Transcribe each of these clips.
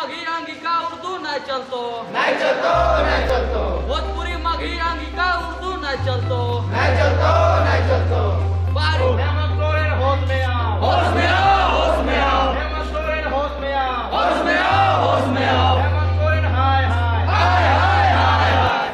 माघी अंगिका उर्दू नहीं चलतो नहीं चलतो नहीं चलतो भोजपुरी माघी अंगिका उर्दू नहीं चलतो नहीं चलतो नहीं चलतो बारी होश में आओ होश में आओ होश में आओ होश में आओ होश में आओ होश में आओ हाय हाय हाय हाय हाय हाय।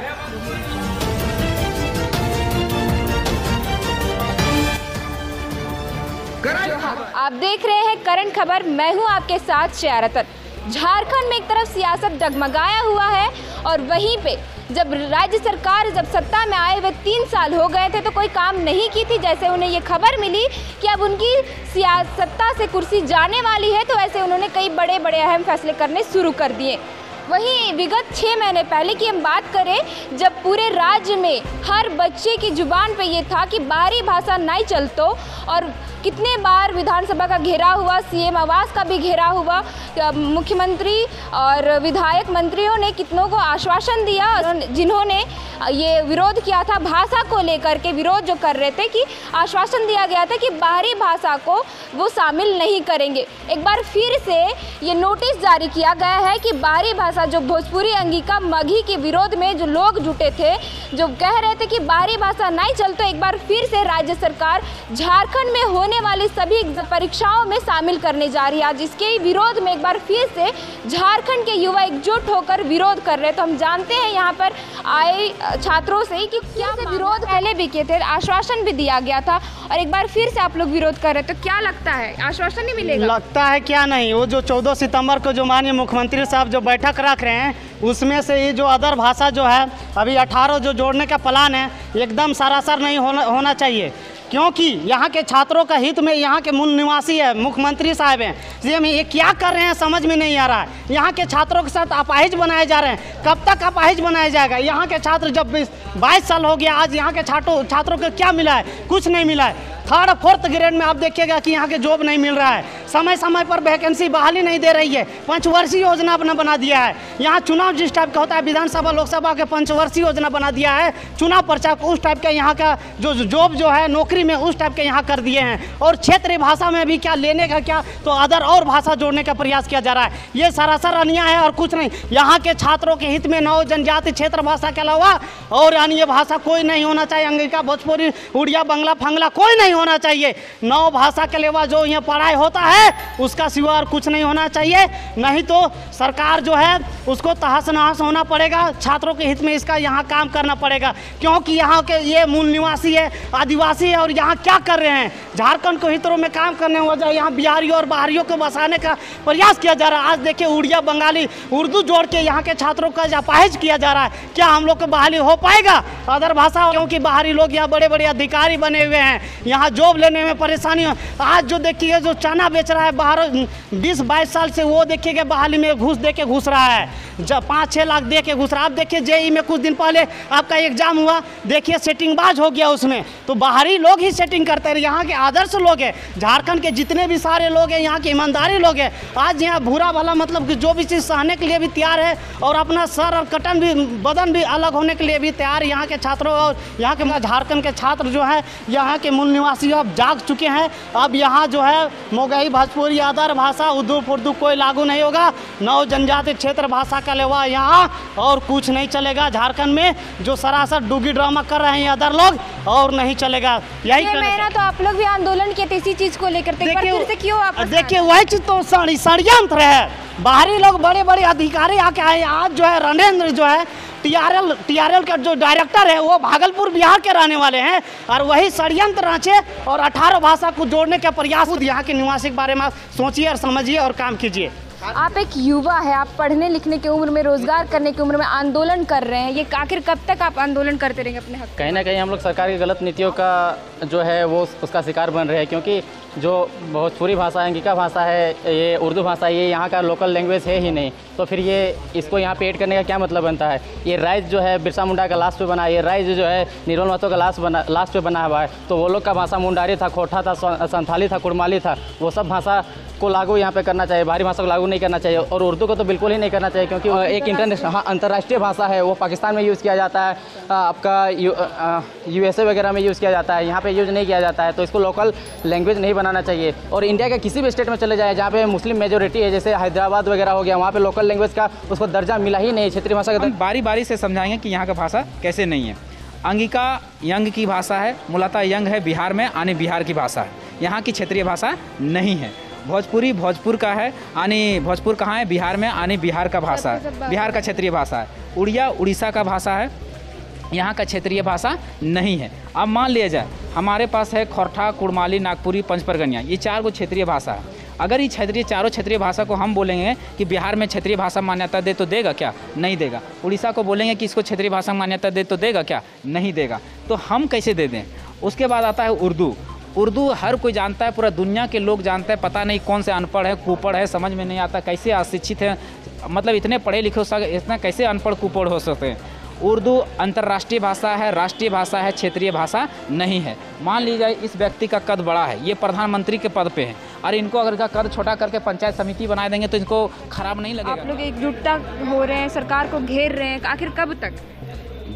आप देख रहे हैं करंट खबर। मैं हूं आपके साथ शयारतन। झारखंड में एक तरफ सियासत डगमगाया हुआ है और वहीं पे जब राज्य सरकार जब सत्ता में आए हुए 3 साल हो गए थे तो कोई काम नहीं की थी। जैसे उन्हें ये खबर मिली कि अब उनकी सत्ता से कुर्सी जाने वाली है तो ऐसे उन्होंने कई बड़े बड़े अहम फैसले करने शुरू कर दिए। वहीं विगत 6 महीने पहले की हम बात करें जब पूरे राज्य में हर बच्चे की जुबान पे ये था कि बाहरी भाषा नहीं चलतो और कितने बार विधानसभा का घेराव हुआ, सीएम आवास का भी घेराव हुआ, मुख्यमंत्री और विधायक मंत्रियों ने कितनों को आश्वासन दिया जिन्होंने ये विरोध किया था भाषा को लेकर के विरोध जो कर रहे थे कि आश्वासन दिया गया था कि बाहरी भाषा को वो शामिल नहीं करेंगे। एक बार फिर से ये नोटिस जारी किया गया है कि बाहरी भाषा जो भोजपुरी अंगिका मघी के विरोध में जो लोग जुटे थे जो कह रहे थे कि बाहरी भाषा नहीं चलते, एक बार फिर से राज्य सरकार झारखंड में होने वाली सभी परीक्षाओं में शामिल करने जा रही है। जिसके विरोध में एक बार फिर से झारखंड के युवा एकजुट होकर विरोध कर रहे हैं। तो हम जानते हैं यहाँ पर आए छात्रों से कि क्या विरोध पहले भी किए थे, आश्वासन भी दिया गया था और एक बार फिर से आप लोग विरोध कर रहे हैं तो क्या लगता है आश्वासन नहीं मिलेगा? लगता है क्या नहीं, वो जो 14 सितंबर को जो माननीय मुख्यमंत्री साहब जो बैठक रख रहे हैं उसमें से ये जो अदर भाषा जो है अभी 18 जो जोड़ने का प्लान है एकदम सरासर नहीं होना चाहिए, क्योंकि यहाँ के छात्रों का हित में यहाँ के मूल निवासी है मुख्यमंत्री साहब हैं। ये क्या कर रहे हैं समझ में नहीं आ रहा है। यहाँ के छात्रों के साथ अपाहिज बनाए जा रहे हैं। कब तक अपाहिज बनाया जाएगा? यहाँ के छात्र जब 22 साल हो गया, आज यहाँ के छात्रों को क्या मिला है? कुछ नहीं मिला है। 3rd 4th ग्रेड में आप देखिएगा कि यहाँ के जॉब नहीं मिल रहा है, समय समय पर वैकेंसी बहाली नहीं दे रही है, पंचवर्षीय योजना अपना बना दिया है। यहाँ चुनाव जिस टाइप का होता है विधानसभा लोकसभा के पंचवर्षीय योजना बना दिया है, चुनाव पर्चा उस टाइप का यहाँ का जो जॉब जो है नौकरी में उस टाइप के यहाँ कर दिए हैं। और क्षेत्रीय भाषा में भी क्या लेने का क्या तो अदर और भाषा जोड़ने का प्रयास किया जा रहा है। ये सरासर अन्याय है और कुछ नहीं। यहाँ के छात्रों के हित में 9 जनजाति क्षेत्र भाषा के अलावा और अन्य भाषा कोई नहीं होना चाहिए। अंगिका भोजपुरी उड़िया बंगला फंगला कोई नहीं होना चाहिए। 9 भाषा के अलावा जो यहाँ पढ़ाई होता है उसका सिवा और कुछ नहीं होना चाहिए, नहीं तो सरकार जो है उसको तहस नहस होना पड़ेगा। छात्रों के हित में इसका यहाँ काम करना पड़ेगा, क्योंकि यहाँ के ये मूल निवासी है, आदिवासी है और यहाँ क्या कर रहे हैं झारखंड को हितों में काम करने वजह यहाँ बिहारियों और बाहरियों को बसाने का प्रयास किया जा रहा है। आज देखिए उड़िया बंगाली उर्दू जोड़ के यहाँ के छात्रों का अपाहिज किया जा रहा है। क्या हम लोग को बहाली हो पाएगा अदर भाषा? क्योंकि बाहरी लोग यहाँ बड़े बड़े अधिकारी बने हुए हैं, यहाँ जॉब लेने में परेशानी हो। आज जो देखिए जो चना बेच रहा है बाहर 20-22 साल से, वो देखिएगा बहाली में घूस दे के घुस रहा है, जब 5-6 लाख दे के घुस रहा है। आप देखिए जेई में कुछ दिन पहले आपका एग्जाम हुआ, देखिए सेटिंगबाज हो गया उसमें, तो बाहरी लोग ही सेटिंग करते हैं। यहाँ के आदर्श लोग हैं, झारखंड के जितने भी सारे लोग हैं यहाँ के ईमानदारी लोग हैं। आज यहाँ बुरा भला मतलब कि जो भी चीज़ सहने के लिए भी तैयार है और अपना सर और कटन भी बदन भी अलग होने के लिए भी तैयार है। यहाँ के छात्रों और यहाँ के झारखंड के छात्र जो है यहाँ के मूल निवासी अब जाग चुके हैं। अब यहाँ जो है मोगही भोजपुरी अदर भाषा उर्दू कोई लागू नहीं होगा। 9 जनजाति क्षेत्र भाषा का अलावा यहाँ और कुछ नहीं चलेगा। झारखंड में जो सरासर डूगी ड्रामा कर रहे हैं अदर लोग और नहीं चलेगा। यही मेरा तो आप लोग भी आंदोलन किए थे इसी चीज को लेकर, देखिए वही चीज तो षड्यंत्र है। बाहरी लोग बड़े बड़े अधिकारी आके आए। आज जो है रणेंद्र जो है टीआरएल का जो डायरेक्टर है वो भागलपुर बिहार के रहने वाले हैं और वही षड्यंत्र रचे और 18 भाषा को जोड़ने का प्रयास। यहाँ के निवासी के बारे में सोचिए और समझिए और काम कीजिए। आप एक युवा है, आप पढ़ने लिखने की उम्र में, रोजगार करने की उम्र में आंदोलन कर रहे हैं, ये आखिर कब तक आप आंदोलन करते रहेंगे अपने हक? कहीं ना कहीं हम लोग सरकार की गलत नीतियों का जो है वो उसका शिकार बन रहे हैं, क्योंकि जो भोजपुरी भाषा है, अंगिका भाषा है, ये उर्दू भाषा है, ये यहाँ का लोकल लैंग्वेज है ही नहीं, तो फिर ये इसको यहाँ पे ऐड करने का क्या मतलब बनता है? ये राइज जो है बिरसा मुंडा का लास्ट पे बना है, ये राइज जो है निर्मल महतो का लास्ट पे बना हुआ है, तो वो लोग का भाषा मुंडारी था, खोटा था, संथाली था, कुड़माली था, वो सब भाषा को लागू यहाँ पे करना चाहिए, बाहरी भाषा को लागू नहीं करना चाहिए। और उर्दू को तो बिल्कुल ही नहीं करना चाहिए, क्योंकि एक इंटरनेशनल अंतर्राष्ट्रीय भाषा है। वो पाकिस्तान में यूज़ किया जाता है, आपका USA वगैरह में यूज़ किया जाता है, यहाँ पे यूज़ नहीं किया जाता है। तो इसको लोकल लैंग्वेज नहीं बनाना चाहिए। और इंडिया के किसी भी स्टेट में चले जाए जहाँ पे मुस्लिम मेजोरिटी है, जैसे हैदराबाद वगैरह हो गया, वहाँ पे लोकल लैंग्वेज का उसको दर्जा मिला ही नहीं, क्षेत्रीय भाषा का। बारी बारी से समझाएंगे कि यहाँ का भाषा कैसे नहीं है। अंगिका यंग की भाषा है, मूलतः यंग है बिहार में, आने बिहार की भाषा है। यहाँ की क्षेत्रीय भाषा नहीं है। भोजपुरी भोजपुर का है, आने भोजपुर कहाँ है? बिहार में, आने बिहार का भाषा है, बिहार का क्षेत्रीय भाषा है। उड़िया उड़ीसा का भाषा है, यहाँ का क्षेत्रीय भाषा नहीं है। अब मान लिया जाए हमारे पास है खोरठा, कुड़माली, नागपुरी, पंचपरगनिया, ये 4 को क्षेत्रीय भाषा है। अगर ये चारों क्षेत्रीय भाषा को हम बोलेंगे कि बिहार में क्षेत्रीय भाषा मान्यता दे, तो देगा क्या? नहीं देगा। उड़ीसा को बोलेंगे कि इसको क्षेत्रीय भाषा मान्यता दे, तो देगा क्या? नहीं देगा। तो हम कैसे दे दें? उसके बाद आता है उर्दू। उर्दू हर कोई जानता है, पूरा दुनिया के लोग जानते हैं। पता नहीं कौन से अनपढ़ है, कुपढ़ है, समझ में नहीं आता कैसे अशिक्षित है, मतलब इतने पढ़े लिखे इतना कैसे अनपढ़ कुपढ़ हो सकते हैं। उर्दू अंतर्राष्ट्रीय भाषा है, राष्ट्रीय भाषा है, क्षेत्रीय भाषा नहीं है। मान लीजिए इस व्यक्ति का कद बड़ा है, ये प्रधानमंत्री के पद पे है, और इनको अगर का कद छोटा करके पंचायत समिति बना देंगे तो इनको खराब नहीं लगेगा? आप लोग एकजुटता हो रहे हैं, सरकार को घेर रहे हैं, आखिर कब तक?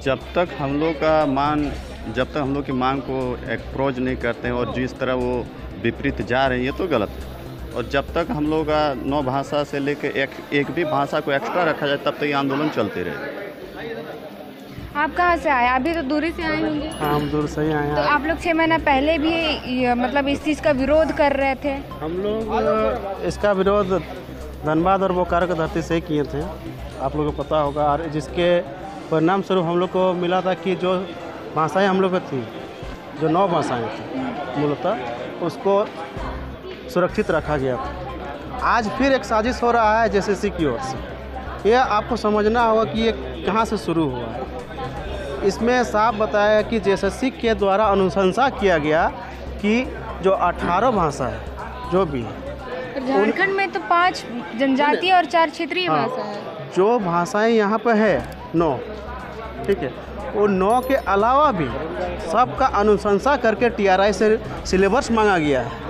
जब तक हम लोग की मांग को अप्रोच नहीं करते हैं और जिस तरह वो विपरीत जा रही है तो गलत है। और जब तक हम लोग 9 भाषा से लेकर एक भी भाषा को एक्स्ट्रा रखा जाए तब तक ये आंदोलन चलते रहे। आप कहाँ से आए? अभी तो दूरी से आए होंगे। हाँ, हम दूर से ही आए हैं। तो आप लोग 6 महीना पहले भी मतलब इस चीज़ का विरोध कर रहे थे? हम लोग इसका विरोध धनबाद और बोकारो की धरती से ही किए थे, आप लोगों को पता होगा। और जिसके परिणाम स्वरूप हम लोग को मिला था कि जो भाषाएं हम लोग को थी, जो 9 भाषाएं थी मूलतः, उसको सुरक्षित रखा गया था। आज फिर एक साजिश हो रहा है JCC की ओर से। यह आपको समझना होगा कि ये कहाँ से शुरू हुआ है। इसमें साफ बताया कि JCC के द्वारा अनुशंसा किया गया कि जो 18 भाषा है जो भी है, झारखंड में तो 5 जनजातीय और 4 क्षेत्रीय भाषा है। जो भाषाएं यहाँ पे है 9, ठीक है, वो 9 के अलावा भी सबका अनुशंसा करके TRI से सिलेबस मांगा गया है।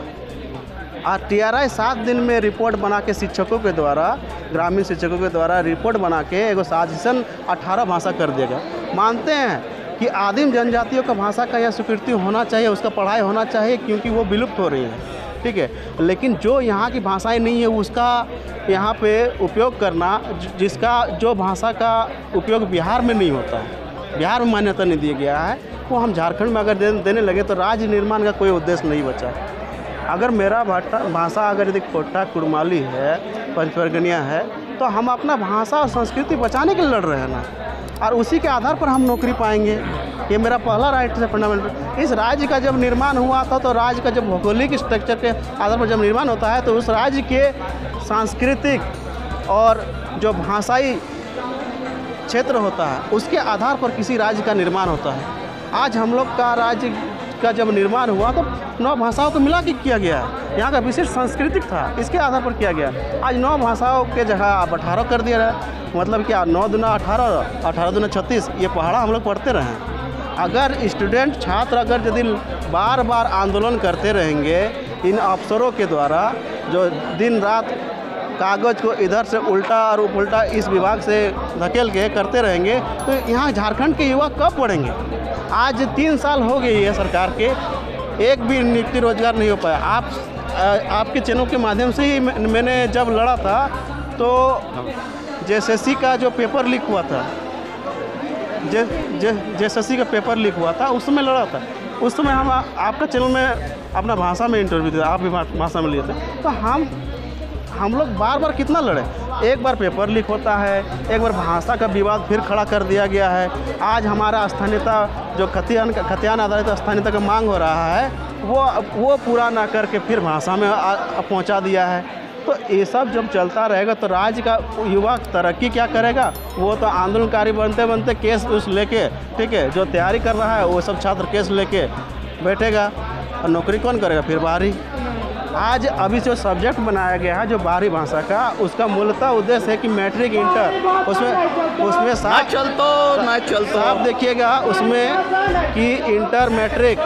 और TRI 7 दिन में रिपोर्ट बना के शिक्षकों के द्वारा, ग्रामीण शिक्षकों के द्वारा रिपोर्ट बना के एगो साजिशन 18 भाषा कर देगा। मानते हैं कि आदिम जनजातियों का भाषा का यह स्वीकृति होना चाहिए, उसका पढ़ाई होना चाहिए, क्योंकि वो विलुप्त हो रही है, ठीक है। लेकिन जो यहाँ की भाषाएं नहीं है उसका यहाँ पे उपयोग करना, जो भाषा का उपयोग बिहार में नहीं होता है, बिहार में मान्यता नहीं दिया गया है, वो हम झारखंड में अगर देने लगे तो राज्य निर्माण का कोई उद्देश्य नहीं बचा। अगर मेरा भाषा अगर यदि खोरठा, कुड़माली है, पंचपरगनिया है, तो हम अपना भाषा और संस्कृति बचाने के लिए लड़ रहे हैं ना, और उसी के आधार पर हम नौकरी पाएंगे। ये मेरा पहला राइट है, फंडामेंटल। इस राज्य का जब निर्माण हुआ था तो राज्य का जब भौगोलिक स्ट्रक्चर के आधार पर जब निर्माण होता है तो उस राज्य के सांस्कृतिक और जो भाषाई क्षेत्र होता है उसके आधार पर किसी राज्य का निर्माण होता है। आज हम लोग का राज्य का जब निर्माण हुआ तो 9 भाषाओं को मिला के किया गया है। यहाँ का विशिष्ट सांस्कृतिक था, इसके आधार पर किया गया। आज 9 भाषाओं के जगह आप 18 कर दिया है। मतलब क्या 9 दूना 18, 18 दूना 36, ये पहाड़ा हम लोग पढ़ते रहे। अगर स्टूडेंट छात्र अगर यदि बार बार आंदोलन करते रहेंगे इन अफसरों के द्वारा, जो दिन रात कागज़ को इधर से उल्टा और उल्टा इस विभाग से धकेल के करते रहेंगे, तो यहाँ झारखंड के युवा कब पढ़ेंगे? आज 3 साल हो गई है सरकार के, एक भी नियुक्ति रोजगार नहीं हो पाया। आपके चैनल के माध्यम से ही मैंने जब लड़ा था तो JCC का जो पेपर लीक हुआ था, JCC का पेपर लीक हुआ था, उस समय लड़ा था। उस समय हम आपका चैनल में अपना भाषा में इंटरव्यू दिया, आप भी भाषा में लिए थे। तो हम लोग बार बार कितना लड़े। एक बार पेपर लीक होता है, एक बार भाषा का विवाद फिर खड़ा कर दिया गया है। आज हमारा स्थानीयता जो खतियान आधारित स्थानीयता का मांग हो रहा है वो पूरा ना करके फिर भाषा में पहुंचा दिया है। तो ये सब जब चलता रहेगा तो राज्य का युवा तरक्की क्या करेगा? वो तो आंदोलनकारी बनते बनते केस उस लेके, ठीक है, जो तैयारी कर रहा है वो सब छात्र केस लेके बैठेगा और नौकरी कौन करेगा फिर? बाहरी। आज अभी जो सब्जेक्ट बनाया गया है जो बाहरी भाषा का, उसका मूलतः उद्देश्य है कि मैट्रिक इंटर, उसमें साफ देखिएगा उसमें कि इंटर, मैट्रिक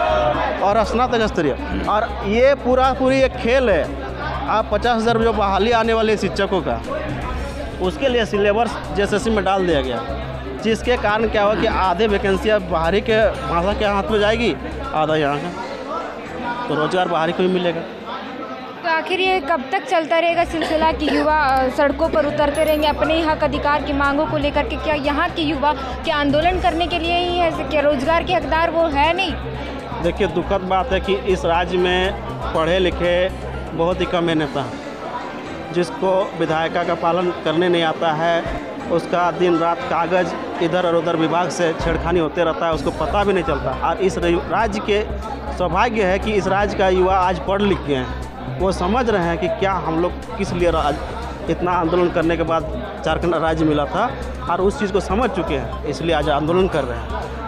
और स्नातक स्तरीय, और ये पूरी एक खेल है आप 50,000 जो बहाली आने वाले शिक्षकों का, उसके लिए सिलेबस JSSC में डाल दिया गया, जिसके कारण क्या हुआ कि आधे वैकेंसी अब बाहरी के भाषा के हाथ में जाएगी, आधा यहाँ का, तो रोजगार बाहरी को ही मिलेगा। तो आखिर ये कब तक चलता रहेगा सिलसिला कि युवा सड़कों पर उतरते रहेंगे अपने हक अधिकार की मांगों को लेकर के? क्या यहाँ के युवा क्या आंदोलन करने के लिए ही है? क्या रोजगार के हकदार वो है नहीं? देखिए, दुखद बात है कि इस राज्य में पढ़े लिखे बहुत ही कम नेता हैं, जिसको विधायिका का पालन करने नहीं आता है, उसका दिन रात कागज़ इधर और उधर विभाग से छेड़खानी होते रहता है, उसको पता भी नहीं चलता। और इस राज्य के सौभाग्य है कि इस राज्य का युवा आज पढ़ लिख गए हैं, वो समझ रहे हैं कि क्या हम लोग किस लिए इतना आंदोलन करने के बाद झारखंड राज्य मिला था, और उस चीज़ को समझ चुके हैं, इसलिए आज आंदोलन कर रहे हैं।